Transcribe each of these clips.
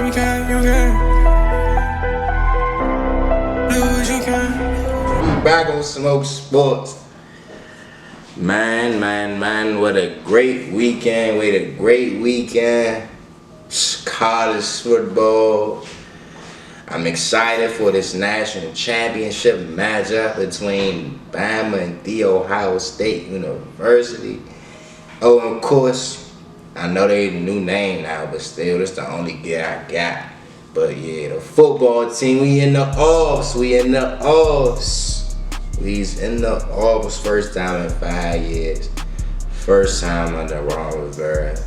you can. Do what you can. We back on Smoke Sports. Man, what a great weekend. College football. I'm excited for this national championship matchup between Bama and The Ohio State University. Oh, and of course, I know they new name now, but still, this the only gear I got. But yeah, the football team, we in the offs. We's in the offs first time in 5 years. First time under Ron Rivera.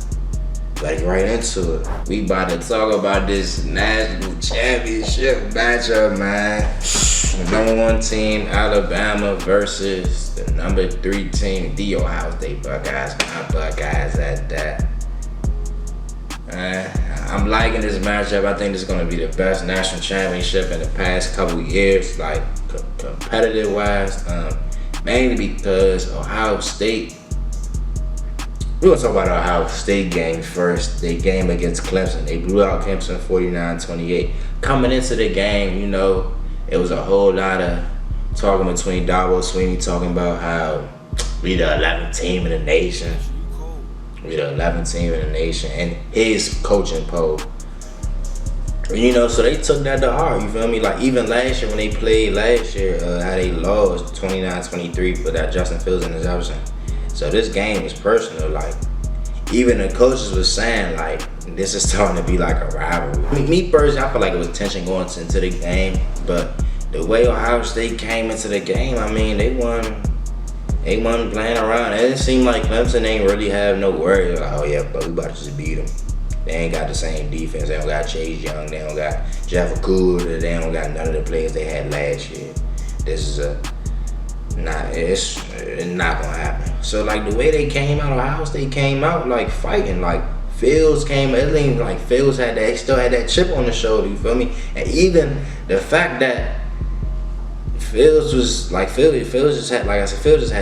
Like right into it. We about to talk about this national championship matchup, man. The number 1 team, Alabama, versus the number 3 team, the Ohio State Buckeyes. My Buckeyes at that. I'm liking this matchup. I think this is going to be the best national championship in the past couple of years, like competitive wise. Mainly because Ohio State. We're going to talk about the Ohio State game first. Their game against Clemson. They blew out Clemson 49-28. Coming into the game, it was a whole lot of talking between Dabo Swinney talking about how we the 11th team in the nation. And his coaching poll. So they took that to heart, you feel me? Like even last year when they played how they lost 29-23 with that Justin Fields interception. So this game is personal. Like even the coaches was saying like this is starting to be like a rivalry. Me personally, I feel like it was tension going into the game, but the way Ohio State came into the game, I mean they wasn't playing around. It didn't seem like Clemson ain't really have no worries. Like, oh yeah, but we about to just beat them. They ain't got the same defense. They don't got Chase Young. They don't got Jeff Okuda. They don't got none of the players they had last year. This is it's not gonna happen. So like the way they came out, Ohio State came out like fighting. Like Fields came, it ain't like Fields still had that chip on the shoulder. You feel me? And even the fact that Fields just had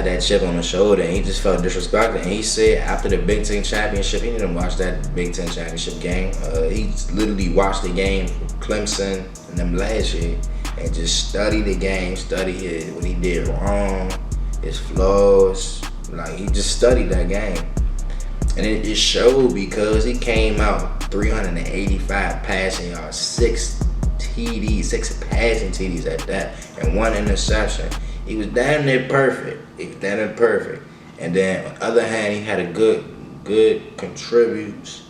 that chip on the shoulder, and he just felt disrespected. And he said after the Big Ten championship, he didn't watch that Big Ten championship game. He literally watched the game from Clemson and them last year, and just studied the game, studied what he did wrong, his flaws. Like he just studied that game, and it showed because he came out 385 passing yards, 6 passing TDs at that, and 1 interception. He was damn near perfect. And then on the other hand, he had a good contributes.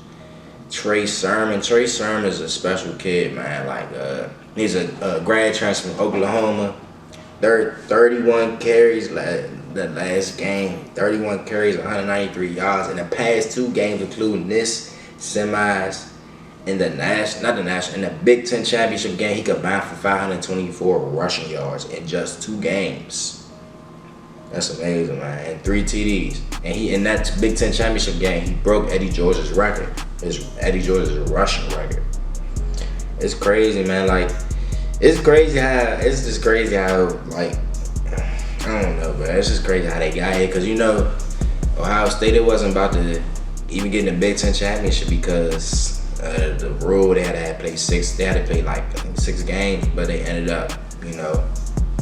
Trey Sermon is a special kid, man. Like he's a grad transfer from Oklahoma. 31 carries that last game. 31 carries, 193 yards in the past 2 games, including this semis. In the Big Ten championship game, he combined for 524 rushing yards in just 2 games. That's amazing, man. And 3 TDs. And in that Big Ten championship game, he broke Eddie George's record. Eddie George's rushing record. It's crazy, man. Like, it's just crazy how, like, I don't know, but it's just crazy how they got here. Because, Ohio State, it wasn't about to even get in the Big Ten championship because the rule, they had to play 6. They had to play like 6 games, but they ended up,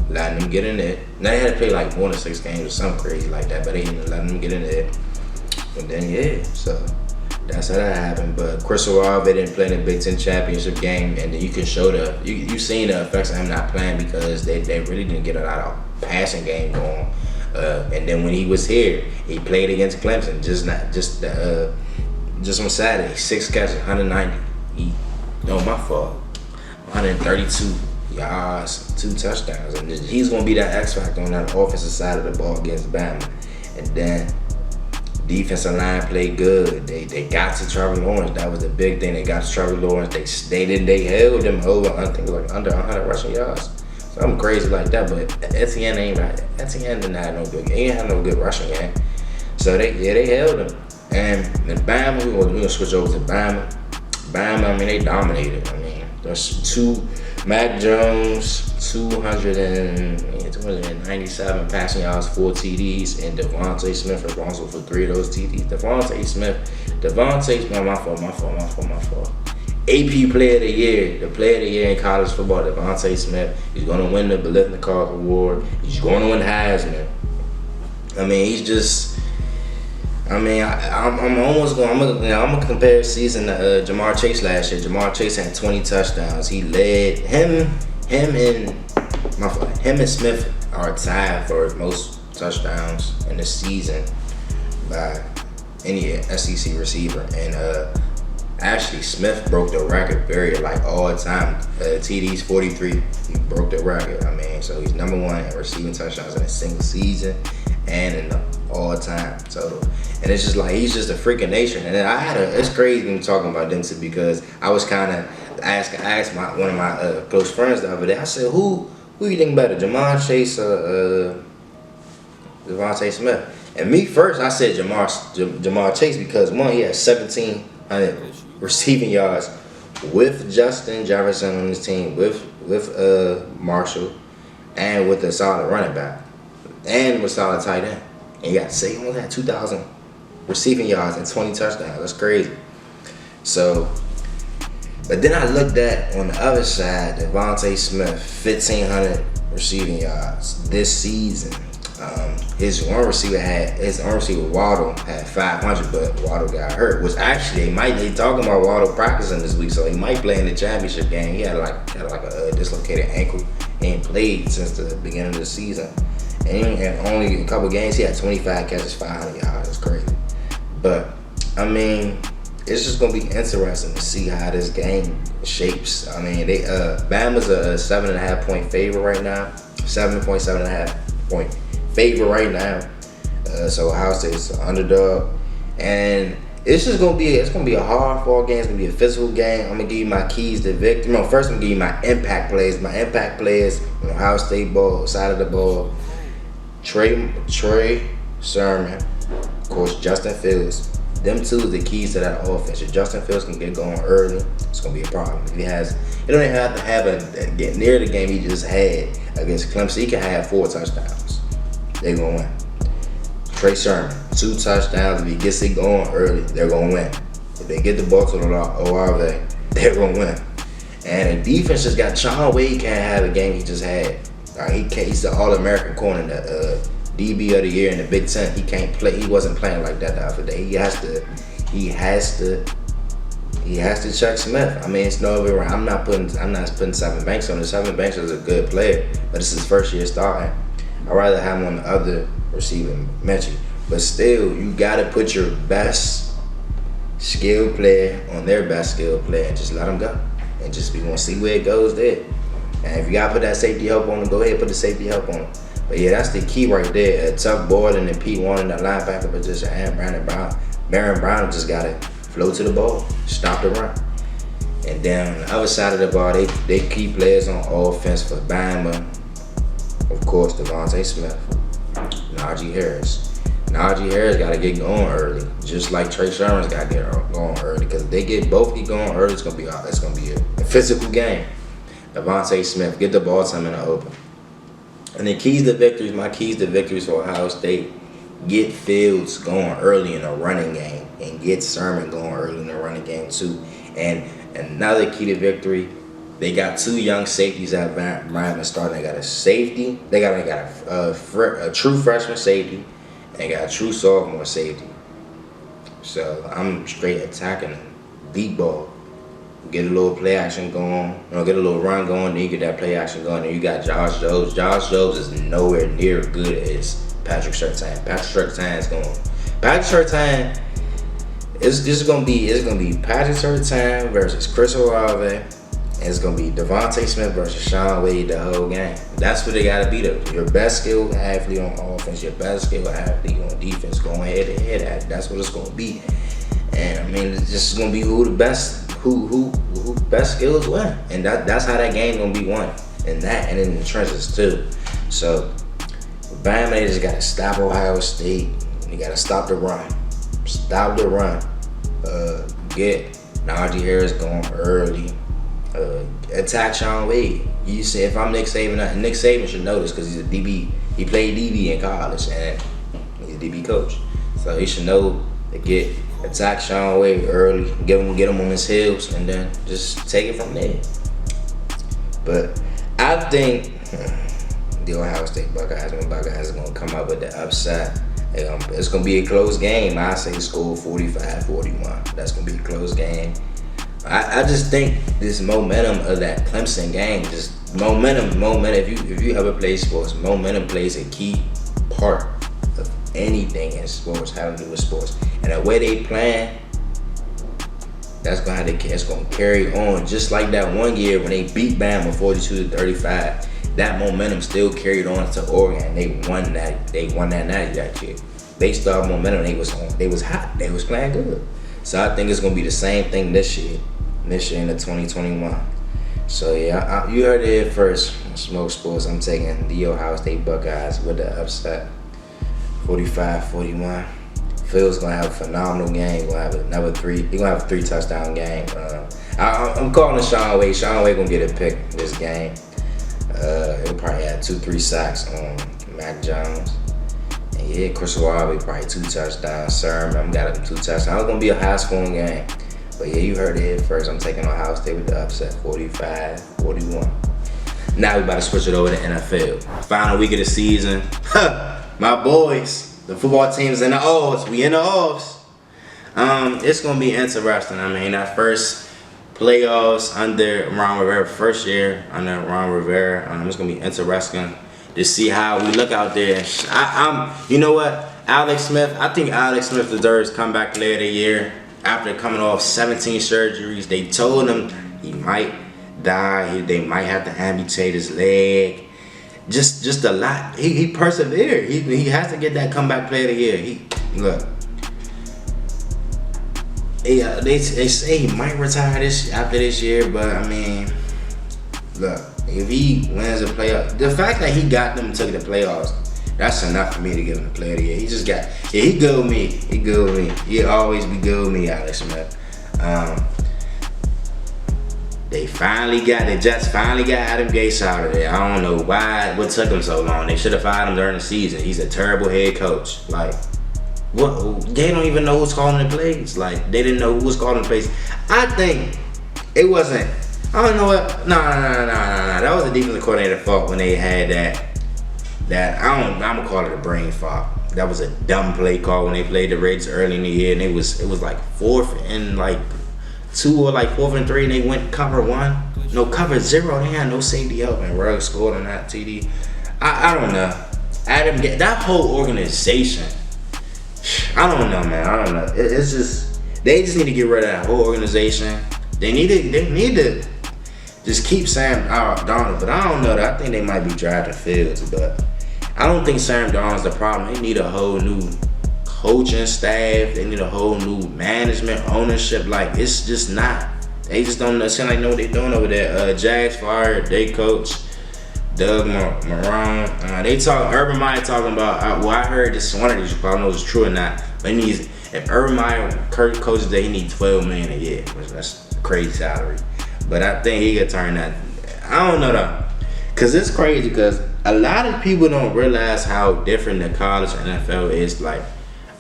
letting them get in there. Now they had to play like 1 or 6 games or something crazy like that, but they ended up letting them get in there. And then so that's how that happened. But Chris Olave didn't play in the Big Ten championship game, and then you can show you seen the effects of him not playing because they really didn't get a lot of passing game going. And then when he was here, he played against Clemson, just on Saturday, 6 catches, 190. My fault. 132 yards, 2 touchdowns, and he's gonna be that X factor on that offensive side of the ball against Bama. And then defensive line played good. They got to Trevor Lawrence. That was the big thing. They got to Trevor Lawrence. They held him over, I think, like under 100 rushing yards. Something crazy like that. But Etienne didn't have no good. He didn't have no good rushing game. So they held him. And in Bama, we're gonna switch over to Bama. Bama, I mean, they dominated. I mean, there's Mac Jones, 297 passing yards, 4 TDs, and Devontae Smith responsible for 3 of those TDs. Devontae Smith, my fault. AP Player of the Year, the Player of the Year in college football, Devontae Smith. He's going to win the Biletnikoff Award. He's going to win Heisman. I mean, he's just. I mean, I'm almost going. I'm gonna compare his season to Jamar Chase last year. Jamar Chase had 20 touchdowns. He led him and Smith are tied for most touchdowns in the season by any SEC receiver. And actually, Smith broke the record period, like all time. TD's 43. He broke the record. I mean, so he's number one in receiving touchdowns in a single season and in the all-time total. And it's just like he's just a freak of nature. And it's crazy when talking about them too, because I was kind of I asked one of my close friends the other day. I said, who you think better, Jamar Chase or Devontae Smith? And me first, I said Jamar Chase because one, he had 1,700 receiving yards with Justin Jefferson on his team, with Marshall, and with a solid running back, and with solid tight end. And he only had 2,000 receiving yards and 20 touchdowns. That's crazy. So, but then I looked at on the other side, Devontae Smith, 1,500 receiving yards this season. His one receiver Waddle had 500, but Waddle got hurt. Which actually they talking about Waddle practicing this week, so he might play in the championship game. He had like a dislocated ankle. He ain't played since the beginning of the season. And in only a couple games, he had 25 catches, 500 yards. That's crazy. But, I mean, it's just going to be interesting to see how this game shapes. I mean, Bama's a 7.5 point favorite right now. 7.5 point favorite right now. So Ohio State's an underdog. And it's just going to be a hard fought game. It's going to be a physical game. I'm going to give you my keys to victory. No, first I'm going to give you my impact plays. My impact plays on Ohio State side of the ball. Trey Sermon, of course, Justin Fields. Them two are the keys to that offense. If Justin Fields can get going early, it's gonna be a problem. If he don't even have to have get near the game he just had against Clemson. He can have 4 touchdowns. They're gonna win. Trey Sermon, 2 touchdowns. If he gets it going early, they're gonna win. If they get the ball to the Olave, they're gonna win. And the defense just got Shawn Wade can't have a game he just had. He's the All-American corner, the DB of the year in the Big Ten. He can't play. He wasn't playing like that the other day. He has to check Smith. I mean, it's no other way around. I'm not putting Sevyn Banks on. Sevyn Banks is a good player, but it's his first year starting. I'd rather have him on the other receiving mention. But still, you gotta put your best skilled player on their best skilled player and just let them go. And just we gonna see where it goes there. And if you gotta put that safety help on him, go ahead and put the safety help on him. But yeah, that's the key right there. Tuck Boyden and Pete Warner in the linebacker position, and Brandon Brown. Baron Brown just gotta flow to the ball, stop the run. And then on the other side of the ball, they key players on offense for Bama. Of course, Devontae Smith, Najee Harris. Najee Harris gotta get going early, just like Trey Sermon's gotta get going early. Because if they both get going early, it's gonna be a physical game. Devontae Smith, get the ball to him in the open. And the keys to victories, my keys to victories for Ohio State, get Fields going early in a running game and get Sermon going early in the running game too. And another key to victory, they got 2 young safeties at Bama starting. They got a safety, they got a true freshman safety, and they got a true sophomore safety. So I'm straight attacking them, deep ball. Get a little play action going, get a little run going, then you get that play action going, and you got Josh Jobs. Josh Jobs is nowhere near good as Patrick Surtain. Patrick Surtain, it's gonna be Patrick Surtain versus Chris Olave, and it's gonna be Devontae Smith versus Shawn Wade the whole game. That's what they gotta be though. Your best skilled athlete on offense, your best skilled athlete on defense, going head to head. That's what it's gonna be. And I mean, it's just gonna be who best skills win, and that's how that game gonna be won. And in the trenches too. So Bama, they just gotta stop Ohio State. They gotta stop the run. Stop the run. Get Najee Harris going early. Attack Shawn Wade. You say if I'm Nick Saban should know this because he's a DB. He played DB in college and he's a DB coach, so he should know to get attack Sean Way early, get him on his heels, and then just take it from there. But I think the Ohio State Buckeyes are gonna come up with the upset. It's gonna be a close game. I say score 45-41. That's gonna be a close game. I just think this momentum of that Clemson game, just momentum. If you ever play sports, momentum plays a key part of anything in sports, having to do with sports. And the way they plan, it's gonna carry on. Just like that one year when they beat Bama 42-35, that momentum still carried on to Oregon. They won that night that year. They started momentum. They was hot. They was playing good. So I think it's gonna be the same thing this year in the 2021. So yeah, you heard it here first. Smoke Sports. I'm taking the Ohio State Buckeyes with the upset, 45-41. Phil's gonna have a phenomenal game. He's gonna have another three. He's gonna have a 3-touchdown game. I'm calling it Sean Way. Sean Way gonna get a pick this game. He'll probably have 2-3 sacks on Mac Jones. And yeah, Chris Olave probably 2 touchdowns. Sermon got him 2 touchdowns. It's gonna be a high scoring game. But yeah, you heard it here first. I'm taking Ohio State with the upset, 45-41. Now we about to switch it over to NFL. Final week of the season. My boys, the football team's in the offs. We in the offs. It's gonna be interesting. I mean, that first playoffs under Ron Rivera, first year under Ron Rivera. It's gonna be interesting to see how we look out there. You know what, Alex Smith. I think Alex Smith deserves comeback player of the year after coming off 17 surgeries. They told him he might die. They might have to amputate his leg. Just a lot. He persevered. He has to get that comeback player of the year. They say he might retire after this year, but I mean, look, if he wins a playoff, the fact that he got them to the playoffs, that's enough for me to give him the player of the year. He just got, he good with me. He good with me. He always be good with me, Alex Smith. The Jets finally got Adam Gase out of there. I don't know what took him so long. They should have fired him during the season. He's a terrible head coach. Like, what? They don't even know who's calling the plays. Like, they didn't know who was calling the plays. I think it wasn't. I don't know what. No. That was the defensive coordinator's fault when they had that. I'm gonna call it a brain fart. That was a dumb play call when they played the Reds early in the year, and it was like 4th and like 2 or like 4th and 3, and they went cover 1. No, cover 0. They had no safety help, and Ruggs scored on that TD. I don't know. That whole organization. I don't know, man. I don't know. It's just, they just need to get rid of that whole organization. They need to just keep Sam Darnold, but I don't know. I think they might be drafting Fields, but I don't think Sam Darnold's the problem. They need a whole new coaching staff. They need a whole new management, ownership. Like, it's just not. They just don't seem like know what they're doing over there. Jags fired their coach, Doug Marrone. Urban Meyer talking about, I heard this, one of these, you probably know if it's true or not, but if Urban Meyer coaches there, he needs $12 million a year, which that's a crazy salary. But I think he could turn that. I don't know though, cause it's crazy. Cause a lot of people don't realize how different the college and NFL is. Like,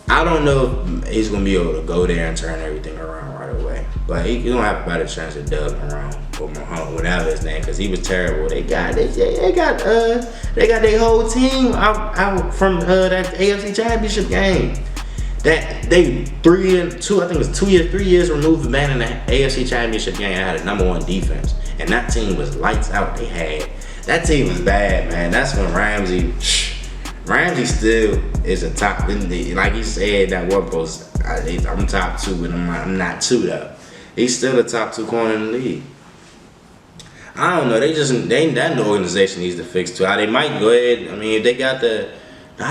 I don't know if he's gonna be able to go there and turn everything around right away. But he don't have a better chance than Doug Marrone or Mahone, whatever his name, cause he was terrible. They got their whole team out from that AFC Championship game. That they 3-2, I think it was 3 years removed from being in the AFC Championship game. I had a #1 defense, and that team was lights out. That team was bad, man. That's when Ramsey still is a top. Like he said that one post, I'm top 2, but I'm not 2 though. He's still the top 2 corner in the league. I don't know. That organization needs to fix too. They might go ahead. I mean, if they got I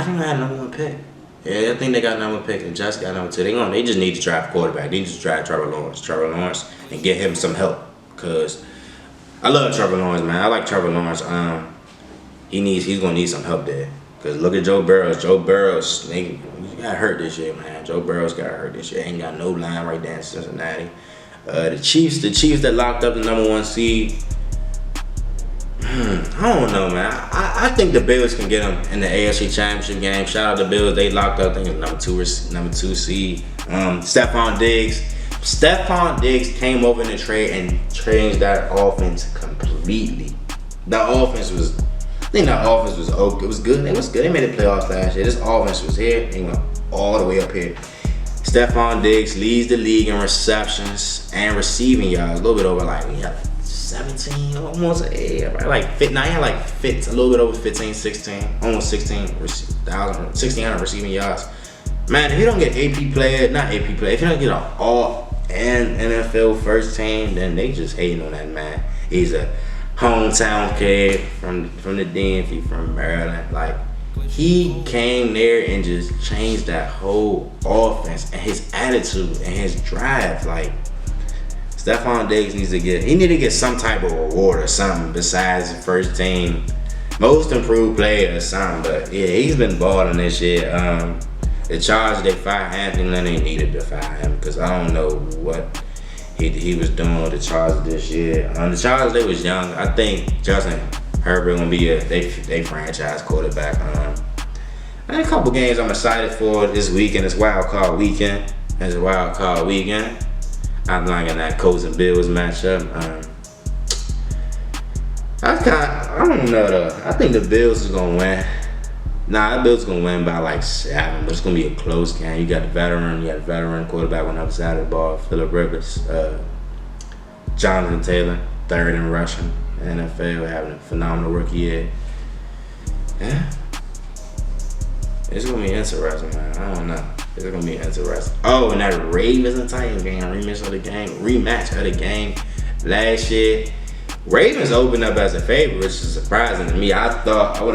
think they had #1 pick. Yeah, I think they got #1 pick and just got #2. They just need to draft a quarterback. They need to draft Trevor Lawrence, and get him some help. Cause I love Trevor Lawrence, man. I like Trevor Lawrence. He's gonna need some help there. Cause look at Joe Burrows. He got hurt this year, man. Joe Burrows got hurt this year. Ain't got no line right there in Cincinnati. The Chiefs that locked up the #1 seed. I don't know, man. I think the Bills can get them in the AFC Championship game. Shout out to the Bills. They locked up, I think it's #2 seed. Stephon Diggs. Stephon Diggs came over in the trade and changed that offense completely. The offense was, I think the offense was okay. It was good. It was good. They made the playoffs last year. This offense was here. They went all the way up here. Stephon Diggs leads the league in receptions and receiving yards. A little bit over like 17, almost like fit. Now he had like a little bit over 15, 16, almost 1,600 receiving yards. Man, if you don't get AP player, not AP player, if you don't get an all and NFL first team, then they just hating on that man. He's a hometown kid from the DMV, from Maryland. Like, he came there and just changed that whole offense and his attitude and his drive. Like, Stephon Diggs needs to get some type of reward or something besides the first team most improved player or something. But yeah, he's been balling this year. The Chargers, they fired Anthony Lynn. They needed to fire him because I don't know what he was doing with the Chargers this year. The Chargers, they was young. I think Justin Herbert gonna be they franchise quarterback. And a couple games I'm excited for this weekend. It's wild card weekend. I'm liking that Colts and Bills matchup. I don't know though. I think the Bills is gonna win. Nah, the Bills gonna win by like 7, but it's gonna be a close game. You got the veteran quarterback on the other side of the ball, Phillip Rivers, Jonathan Taylor, third in rushing. NFL having a phenomenal rookie year. Yeah, it's gonna be interesting, man. I don't know. It's gonna be interesting. Oh, and that Ravens and Titans game, rematch of the game last year. Ravens opened up as a favorite, which is surprising to me. I would have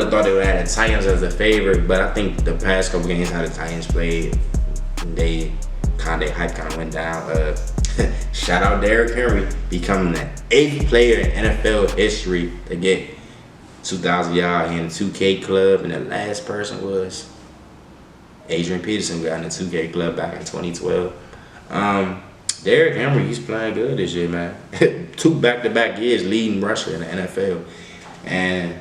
thought they would have had the Titans as a favorite, but I think the past couple games how the Titans played, their hype kind of went down. Shout out Derrick Henry becoming the 8th player in NFL history to get 2,000 yards in the 2K club, and the last person was Adrian Peterson, who got in the 2K club back in 2012. Derrick Henry, he's playing good this year, man. 2 back-to-back years leading rusher in the NFL. And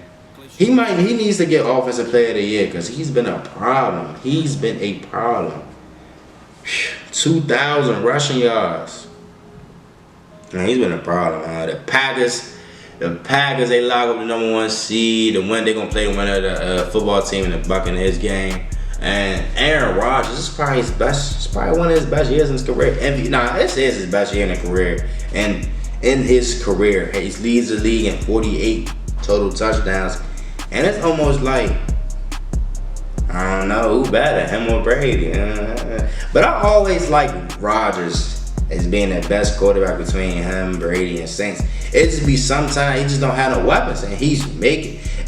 he needs to get Offensive Player of the Year because he's been a problem. 2,000 rushing yards. Man, he's been a problem. The Packers, they lock up the number 1 seed. They're going to play the winner of the football team in the Buccaneers game. And Aaron Rodgers, this is probably his best. It's probably one of his best years in his career. This is his best year in his career. And in his career, he leads the league in 48 total touchdowns. And it's almost like, I don't know who better, him or Brady. But I always like Rodgers as being the best quarterback between him, Brady, and Saints. It just be sometimes he just don't have no weapons, and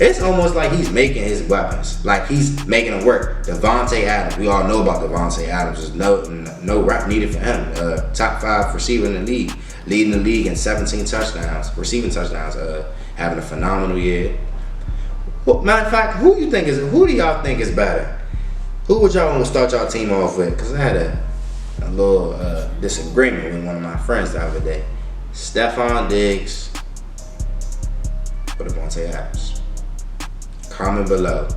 it's almost like he's making his weapons. Like he's making them work. Devontae Adams, we all know about Devontae Adams. There's no rep needed for him. Top 5 receiver in the league, leading the league in 17 touchdowns, receiving touchdowns, having a phenomenal year. Well, matter of fact, who do y'all think is better? Who would y'all want to start y'all team off with? Because I had a little disagreement with one of my friends the other day. Stephon Diggs or Devontae Adams? Comment below.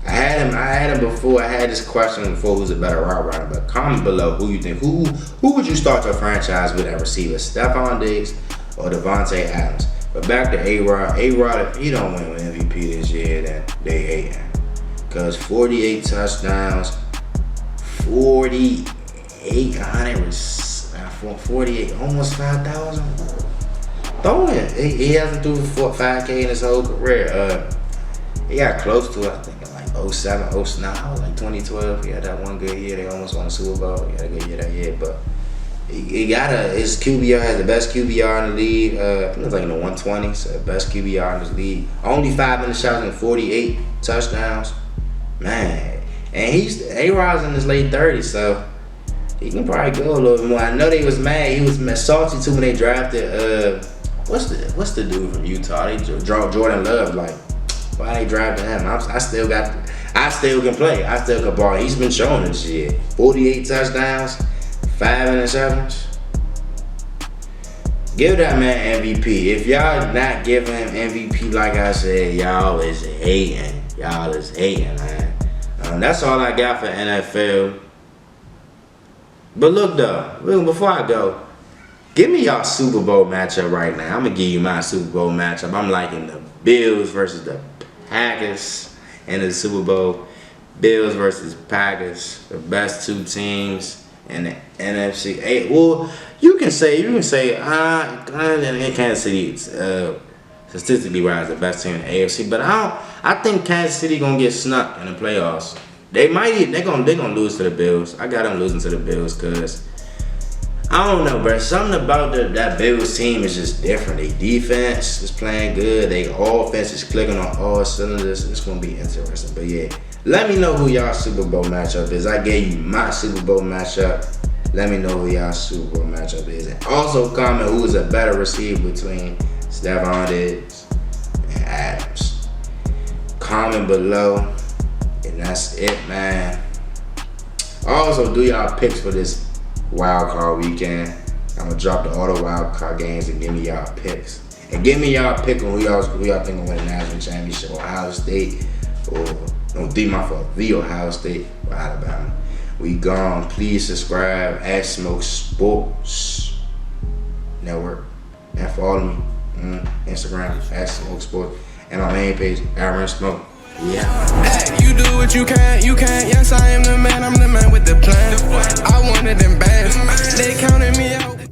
I had him before. I had this question before who's a better route runner, but comment below who you think. Who would you start your franchise with at receiver? Stephon Diggs or Devontae Adams? But back to A-Rod. A-Rod, if he don't win with MVP this year, then they hate him. Because 48 touchdowns, 48, almost 5,000. Throwing it. He hasn't threw 5K in his whole career. He got close to it, I think, in like 07, 09, like 2012. He had that one good year. They almost won a Super Bowl. He had a good year that year, but his QBR has the best QBR in the league. I think it's like in the 120s, so the best QBR in this league. Only 5 interceptions and 48 touchdowns. Man, and A-Rod's in his late 30s, so he can probably go a little bit more. I know they was mad. He was salty too when they drafted what's the dude from Utah? They Jordan Love. Like, why they drafted him? I still can play. I still can ball. He's been showing this year. 48 touchdowns, 5 interceptions. Give that man MVP. If y'all not giving him MVP, like I said, y'all is hating. Y'all is hating, man. That's all I got for NFL. But look though, before I go, give me y'all Super Bowl matchup right now. I'm gonna give you my Super Bowl matchup. I'm liking the Bills versus the Packers in the Super Bowl. Bills versus Packers, the best two teams in the NFC. Hey, well, you can say, Kansas City, statistically wise, the best team in the AFC. But I think Kansas City gonna get snuck in the playoffs. They gonna lose to the Bills. I got them losing to the Bills because I don't know, bro. Something about that Bills team is just different. Their defense is playing good. Their offense is clicking on all cylinders. It's gonna be interesting. But yeah, let me know who y'all Super Bowl matchup is. I gave you my Super Bowl matchup. Let me know who y'all Super Bowl matchup is, and also comment who is a better receiver between Stephon Diggs and Adams. Comment below. And that's it, man. Also, do y'all picks for this wild card weekend. I'm gonna drop the auto wild card games and give me y'all picks. And give me y'all pick on who y'all think will win the national championship. Ohio State or the Ohio State or Alabama. We gone. Please subscribe at Smoke Sports Network and follow me on Instagram at Smoke Sports and my main page Aaron Smoke. Yeah. Hey, you do what you can, yes I am the man, I'm the man with the plan. I wanted them bad, they counted me out.